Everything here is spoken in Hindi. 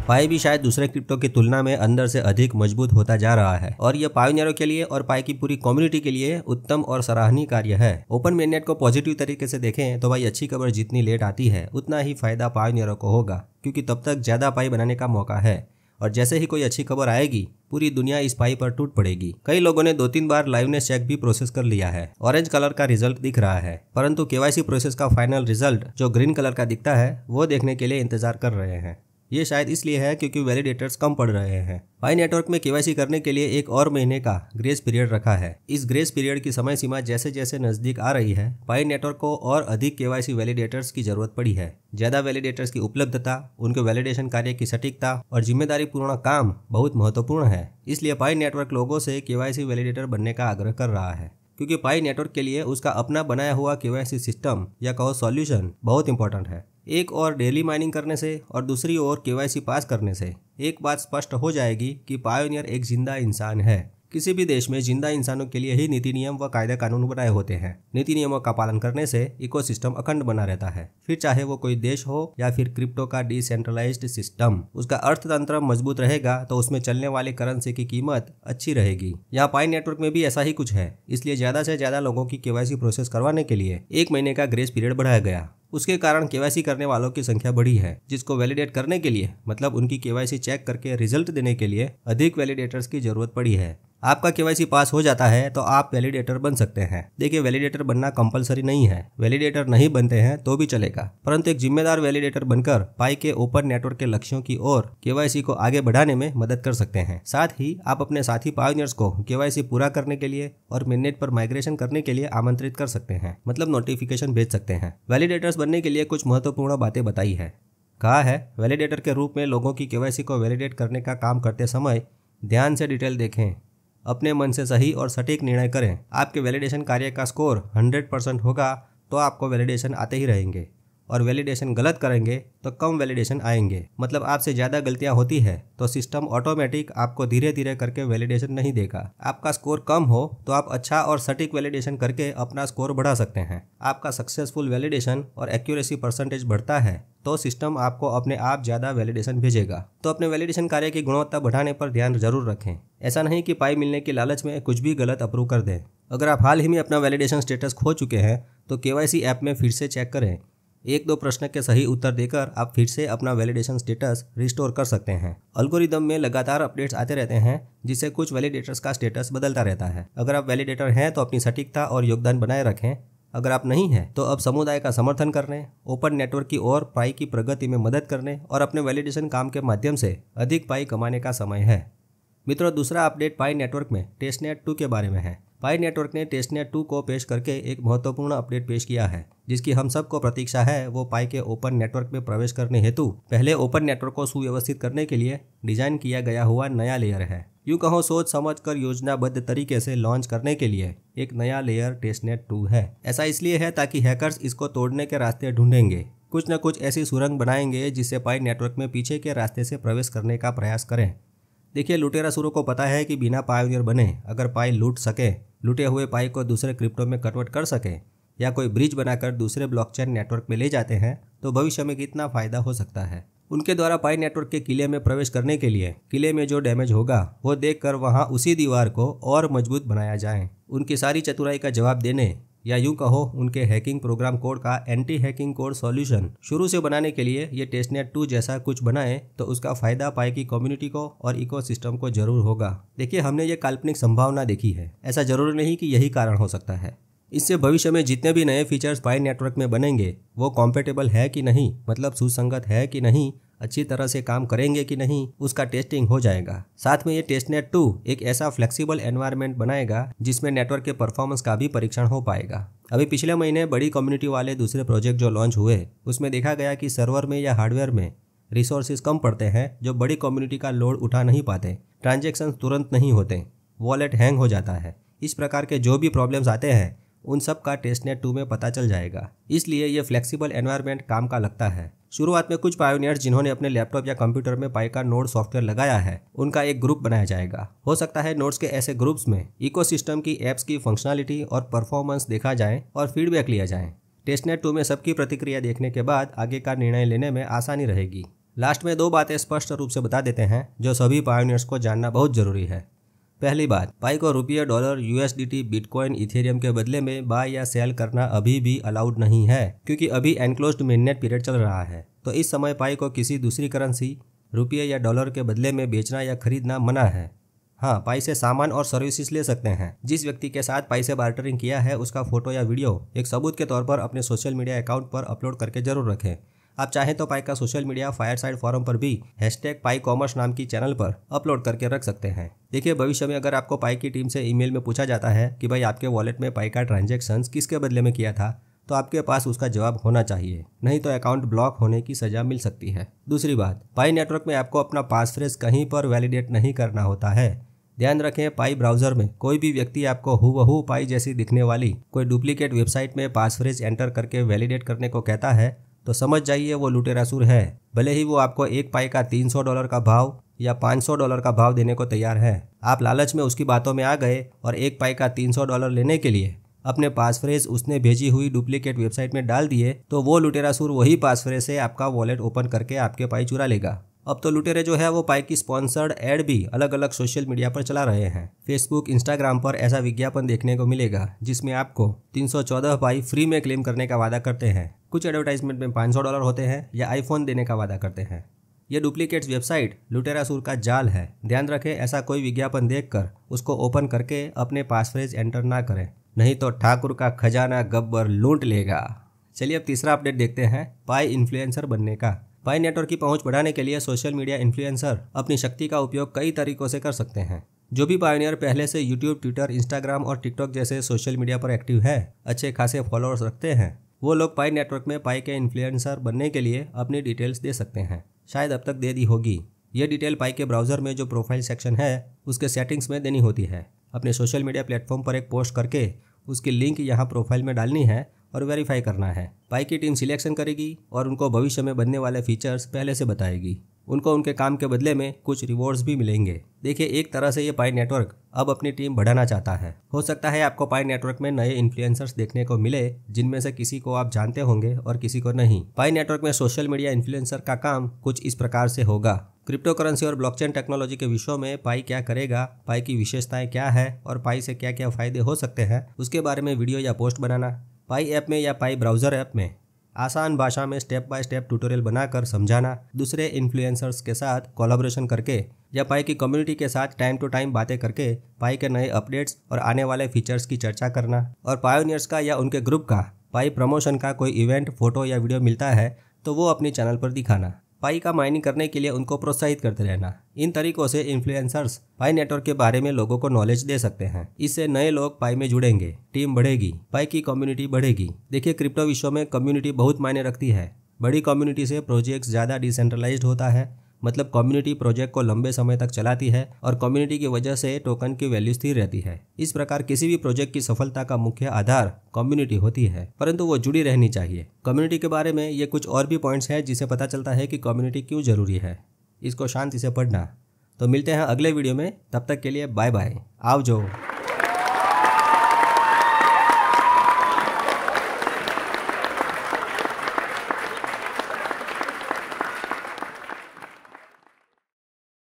पाई भी शायद दूसरे क्रिप्टो की तुलना में अंदर से अधिक मजबूत होता जा रहा है और यह पायोनियरों के लिए और पाई की पूरी कम्युनिटी के लिए उत्तम और सराहनीय कार्य है। ओपन मेननेट को पॉजिटिव तरीके से देखें तो भाई अच्छी खबर जितनी लेट आती है उतना ही फायदा पायोनियरों को होगा, क्योंकि तब तक ज्यादा पाई बनाने का मौका है और जैसे ही कोई अच्छी खबर आएगी पूरी दुनिया इस पाई पर टूट पड़ेगी। कई लोगों ने 2-3 बार लाइवनेस चेक भी प्रोसेस कर लिया है। ऑरेंज कलर का रिजल्ट दिख रहा है, परंतु केवाईसी प्रोसेस का फाइनल रिजल्ट जो ग्रीन कलर का दिखता है वो देखने के लिए इंतजार कर रहे हैं। ये शायद इसलिए है क्योंकि वैलिडेटर्स कम पड़ रहे हैं। पाई नेटवर्क में केवाईसी करने के लिए एक और महीने का ग्रेस पीरियड रखा है। इस ग्रेस पीरियड की समय सीमा जैसे जैसे नजदीक आ रही है, पाई नेटवर्क को और अधिक केवाईसी वैलिडेटर्स की जरूरत पड़ी है। ज्यादा वैलिडेटर्स की उपलब्धता, उनके वैलिडेशन कार्य की सटीकता और जिम्मेदारी पूर्ण काम बहुत महत्वपूर्ण है। इसलिए पाई नेटवर्क लोगों से केवाईसी वैलिडेटर बनने का आग्रह कर रहा है, क्योंकि पाई नेटवर्क के लिए उसका अपना बनाया हुआ केवाईसी सिस्टम या कहो सॉल्यूशन बहुत इंपॉर्टेंट है। एक और डेली माइनिंग करने से और दूसरी ओर केवाईसी पास करने से एक बात स्पष्ट हो जाएगी कि पायोनियर एक जिंदा इंसान है। किसी भी देश में जिंदा इंसानों के लिए ही नीति नियम व कायदे कानून बनाए होते हैं। नीति नियमों का पालन करने से इकोसिस्टम अखंड बना रहता है, फिर चाहे वो कोई देश हो या फिर क्रिप्टो का डिसेंट्रलाइज्ड सिस्टम। उसका अर्थतंत्र मजबूत रहेगा तो उसमें चलने वाली करेंसी की कीमत अच्छी रहेगी। यहाँ पाई नेटवर्क में भी ऐसा ही कुछ है, इसलिए ज्यादा से ज्यादा लोगों की केवाईसी प्रोसेस करवाने के लिए 1 महीने का ग्रेस पीरियड बढ़ाया गया। उसके कारण केवाईसी करने वालों की संख्या बढ़ी है, जिसको वैलिडेट करने के लिए मतलब उनकी केवाईसी चेक करके रिजल्ट देने के लिए अधिक वैलिडेटर्स की जरूरत पड़ी है। आपका केवाईसी पास हो जाता है तो आप वैलिडेटर बन सकते हैं। देखिए, वैलिडेटर बनना कंपलसरी नहीं है, वैलिडेटर नहीं बनते हैं तो भी चलेगा, परंतु एक जिम्मेदार वैलिडेटर बनकर पाई के ओपन नेटवर्क के लक्ष्यों की ओर केवाईसी को आगे बढ़ाने में मदद कर सकते हैं। साथ ही आप अपने साथी पायोनियर्स को केवाईसी पूरा करने के लिए और मेननेट पर माइग्रेशन करने के लिए आमंत्रित कर सकते हैं, मतलब नोटिफिकेशन भेज सकते हैं। वैलिडेटर्स बनने के लिए कुछ महत्वपूर्ण बातें बताई है। कहा है, वैलिडेटर के रूप में लोगों की केवाईसी को वैलिडेट करने का काम करते समय ध्यान से डिटेल देखें, अपने मन से सही और सटीक निर्णय करें। आपके वैलिडेशन कार्य का स्कोर 100% होगा तो आपको वैलिडेशन आते ही रहेंगे, और वैलिडेशन गलत करेंगे तो कम वैलिडेशन आएंगे। मतलब आपसे ज़्यादा गलतियां होती है तो सिस्टम ऑटोमेटिक आपको धीरे धीरे करके वैलिडेशन नहीं देगा। आपका स्कोर कम हो तो आप अच्छा और सटीक वैलिडेशन करके अपना स्कोर बढ़ा सकते हैं। आपका सक्सेसफुल वैलिडेशन और एक्यूरेसी परसेंटेज बढ़ता है तो सिस्टम आपको अपने आप ज़्यादा वैलिडेशन भेजेगा। तो अपने वैलिडेशन कार्य की गुणवत्ता बढ़ाने पर ध्यान जरूर रखें। ऐसा नहीं कि पाई मिलने के लालच में कुछ भी गलत अप्रूव कर दें। अगर आप हाल ही में अपना वैलिडेशन स्टेटस खो चुके हैं तो केवाईसी ऐप में फिर से चेक करें। 1-2 प्रश्न के सही उत्तर देकर आप फिर से अपना वैलिडेशन स्टेटस रिस्टोर कर सकते हैं। एल्गोरिदम में लगातार अपडेट्स आते रहते हैं, जिससे कुछ वैलिडेटर्स का स्टेटस बदलता रहता है। अगर आप वैलिडेटर हैं तो अपनी सटीकता और योगदान बनाए रखें। अगर आप नहीं हैं तो अब समुदाय का समर्थन करने, ओपन नेटवर्क की ओर पाई की प्रगति में मदद करने और अपने वैलिडेशन काम के माध्यम से अधिक पाई कमाने का समय है। मित्रों, दूसरा अपडेट पाई नेटवर्क में टेस्टनेट 2 के बारे में है। पाई नेटवर्क ने टेस्टनेट 2 को पेश करके एक महत्वपूर्ण अपडेट पेश किया है, जिसकी हम सबको प्रतीक्षा है। वो पाई के ओपन नेटवर्क में प्रवेश करने हेतु पहले ओपन नेटवर्क को सुव्यवस्थित करने के लिए डिजाइन किया गया हुआ नया लेयर है। यूं कहो, सोच समझ कर योजनाबद्ध तरीके से लॉन्च करने के लिए एक नया लेयर टेस्टनेट 2 है। ऐसा इसलिए है ताकि हैकर्स इसको तोड़ने के रास्ते ढूंढेंगे, कुछ न कुछ ऐसी सुरंग बनाएंगे जिससे पाई नेटवर्क में पीछे के रास्ते से प्रवेश करने का प्रयास करें। देखिए, लुटेरासुरों को पता है कि बिना पायोनियर बने अगर पाई लूट सके, लूटे हुए पाई को दूसरे क्रिप्टो में कन्वर्ट कर सके या कोई ब्रिज बनाकर दूसरे ब्लॉकचेन नेटवर्क में ले जाते हैं तो भविष्य में कितना फायदा हो सकता है। उनके द्वारा पाई नेटवर्क के किले में प्रवेश करने के लिए किले में जो डैमेज होगा वो देखकर वहां उसी दीवार को और मजबूत बनाया जाए। उनकी सारी चतुराई का जवाब देने या यूं कहो उनके हैकिंग प्रोग्राम कोड का एंटी हैकिंग कोड सॉल्यूशन शुरू से बनाने के लिए ये टेस्टनेट 2 जैसा कुछ बनाए तो उसका फायदा पाई की कम्युनिटी को और इकोसिस्टम को जरूर होगा। देखिए, हमने ये काल्पनिक संभावना देखी है, ऐसा जरूरी नहीं कि यही कारण हो सकता है। इससे भविष्य में जितने भी नए फीचर्स पाई नेटवर्क में बनेंगे वो कॉम्पेटेबल है कि नहीं, मतलब सुसंगत है कि नहीं, अच्छी तरह से काम करेंगे कि नहीं, उसका टेस्टिंग हो जाएगा। साथ में ये टेस्टनेट 2 एक ऐसा फ्लेक्सिबल एनवायरनमेंट बनाएगा जिसमें नेटवर्क के परफॉर्मेंस का भी परीक्षण हो पाएगा। अभी पिछले महीने बड़ी कम्युनिटी वाले दूसरे प्रोजेक्ट जो लॉन्च हुए उसमें देखा गया कि सर्वर में या हार्डवेयर में रिसोर्सेज कम पड़ते हैं जो बड़ी कम्युनिटी का लोड उठा नहीं पाते, ट्रांजेक्शन तुरंत नहीं होते, वॉलेट हैंग हो जाता है। इस प्रकार के जो भी प्रॉब्लम्स आते हैं उन सब का टेस्टनेट 2 में पता चल जाएगा। इसलिए ये फ्लेक्सिबल एनवायरनमेंट काम का लगता है। शुरुआत में कुछ पायोनियर्स जिन्होंने अपने लैपटॉप या कंप्यूटर में पाई का नोड सॉफ्टवेयर लगाया है उनका एक ग्रुप बनाया जाएगा। हो सकता है नोड्स के ऐसे ग्रुप्स में इकोसिस्टम की एप्स की फंक्शनलिटी और परफॉर्मेंस देखा जाए और फीडबैक लिया जाए। टेस्टनेट 2 में सबकी प्रतिक्रिया देखने के बाद आगे का निर्णय लेने में आसानी रहेगी। लास्ट में 2 बातें स्पष्ट रूप से बता देते हैं जो सभी पायोनियर्स को जानना बहुत जरूरी है। पहली बात, पाई को रुपये, डॉलर, USDT, बिटकॉइन, इथेरियम के बदले में बाय या सेल करना अभी भी अलाउड नहीं है, क्योंकि अभी एनक्लोज्ड मेननेट पीरियड चल रहा है। तो इस समय पाई को किसी दूसरी करेंसी, रुपये या डॉलर के बदले में बेचना या खरीदना मना है। हाँ, पाई से सामान और सर्विसेज ले सकते हैं। जिस व्यक्ति के साथ पाई से बार्टरिंग किया है उसका फोटो या वीडियो एक सबूत के तौर पर अपने सोशल मीडिया अकाउंट पर अपलोड करके जरूर रखें। आप चाहें तो पाई का सोशल मीडिया फायरसाइड फोरम पर भी #PaiCommerce नाम की चैनल पर अपलोड करके रख सकते हैं। देखिए, भविष्य में अगर आपको पाई की टीम से ईमेल में पूछा जाता है कि भाई आपके वॉलेट में पाई का ट्रांजैक्शंस किसके बदले में किया था, तो आपके पास उसका जवाब होना चाहिए, नहीं तो अकाउंट ब्लॉक होने की सजा मिल सकती है। दूसरी बात, पाई नेटवर्क में आपको अपना पासफ्रेज कहीं पर वैलिडेट नहीं करना होता है। ध्यान रखें, पाई ब्राउजर में कोई भी व्यक्ति आपको हूबहू पाई जैसी दिखने वाली कोई डुप्लीकेट वेबसाइट में पासफ्रेज एंटर करके वैलिडेट करने को कहता है तो समझ जाइए वो लुटेरासुर है। भले ही वो आपको एक पाई का $300 का भाव या $500 का भाव देने को तैयार है। आप लालच में उसकी बातों में आ गए और एक पाई का $300 लेने के लिए अपने पासफ्रेज उसने भेजी हुई डुप्लीकेट वेबसाइट में डाल दिए, तो वो लुटेरासुर वही पासफ्रेज से आपका वॉलेट ओपन करके आपके पाई चुरा लेगा। अब तो लुटेरे जो है वो पाई की स्पॉन्सर्ड एड भी अलग अलग सोशल मीडिया पर चला रहे हैं। फेसबुक, इंस्टाग्राम पर ऐसा विज्ञापन देखने को मिलेगा जिसमें आपको 314 पाई फ्री में क्लेम करने का वादा करते हैं। कुछ एडवर्टाइजमेंट में $500 होते हैं या आईफोन देने का वादा करते हैं। ये डुप्लीकेट वेबसाइट लुटेरासुर का जाल है। ध्यान रखें, ऐसा कोई विज्ञापन देखकर उसको ओपन करके अपने पासफ्रेज एंटर ना करें, नहीं तो ठाकुर का खजाना गब्बर लूट लेगा। चलिए अब तीसरा अपडेट देखते हैं, पाई इन्फ्लुएंसर बनने का। पाई नेटवर्क की पहुंच बढ़ाने के लिए सोशल मीडिया इन्फ्लुएंसर अपनी शक्ति का उपयोग कई तरीकों से कर सकते हैं। जो भी पायोनियर पहले से यूट्यूब, ट्विटर, इंस्टाग्राम और टिकटॉक जैसे सोशल मीडिया पर एक्टिव है, अच्छे खासे फॉलोअर्स रखते हैं, वो लोग पाई नेटवर्क में पाई के इन्फ्लुएंसर बनने के लिए अपनी डिटेल्स दे सकते हैं। शायद अब तक दे दी होगी। ये डिटेल पाई के ब्राउजर में जो प्रोफाइल सेक्शन है उसके सेटिंग्स में देनी होती है। अपने सोशल मीडिया प्लेटफॉर्म पर एक पोस्ट करके उसकी लिंक यहाँ प्रोफाइल में डालनी है और वेरीफाई करना है। पाई की टीम सिलेक्शन करेगी और उनको भविष्य में बनने वाले फीचर्स पहले से बताएगी। उनको उनके काम के बदले में कुछ रिवॉर्ड्स भी मिलेंगे। देखिए, एक तरह से ये पाई नेटवर्क अब अपनी टीम बढ़ाना चाहता है। हो सकता है आपको पाई नेटवर्क में नए इन्फ्लुएंसर्स देखने को मिले, जिनमें से किसी को आप जानते होंगे और किसी को नहीं। पाई नेटवर्क में सोशल मीडिया इन्फ्लुएंसर का काम कुछ इस प्रकार से होगा। क्रिप्टो करेंसी और ब्लॉकचेन टेक्नोलॉजी के विषयों में पाई क्या करेगा, पाई की विशेषताएं क्या है और पाई से क्या क्या फायदे हो सकते हैं, उसके बारे में वीडियो या पोस्ट बनाना। पाई ऐप में या पाई ब्राउजर ऐप में आसान भाषा में स्टेप बाय स्टेप ट्यूटोरियल बनाकर समझाना, दूसरे इन्फ्लुएंसर्स के साथ कोलैबोरेशन करके या पाई की कम्युनिटी के साथ टाइम टू टाइम बातें करके पाई के नए अपडेट्स और आने वाले फीचर्स की चर्चा करना, और पायोनियर्स का या उनके ग्रुप का पाई प्रमोशन का कोई इवेंट, फोटो या वीडियो मिलता है तो वो अपनी चैनल पर दिखाना। पाई का माइनिंग करने के लिए उनको प्रोत्साहित करते रहना। इन तरीकों से इन्फ्लुएंसर्स पाई नेटवर्क के बारे में लोगों को नॉलेज दे सकते हैं। इससे नए लोग पाई में जुड़ेंगे, टीम बढ़ेगी, पाई की कम्युनिटी बढ़ेगी। देखिए, क्रिप्टो विश्व में कम्युनिटी बहुत मायने रखती है। बड़ी कम्युनिटी से प्रोजेक्ट ज़्यादा डिसेंट्रलाइज्ड होता है, मतलब कम्युनिटी प्रोजेक्ट को लंबे समय तक चलाती है और कम्युनिटी की वजह से टोकन की वैल्यू स्थिर रहती है। इस प्रकार किसी भी प्रोजेक्ट की सफलता का मुख्य आधार कम्युनिटी होती है, परंतु वो जुड़ी रहनी चाहिए। कम्युनिटी के बारे में ये कुछ और भी पॉइंट्स हैं जिसे पता चलता है कि कम्युनिटी क्यों जरूरी है। इसको शांति से पढ़ना। तो मिलते हैं अगले वीडियो में, तब तक के लिए बाय बाय, आवजो।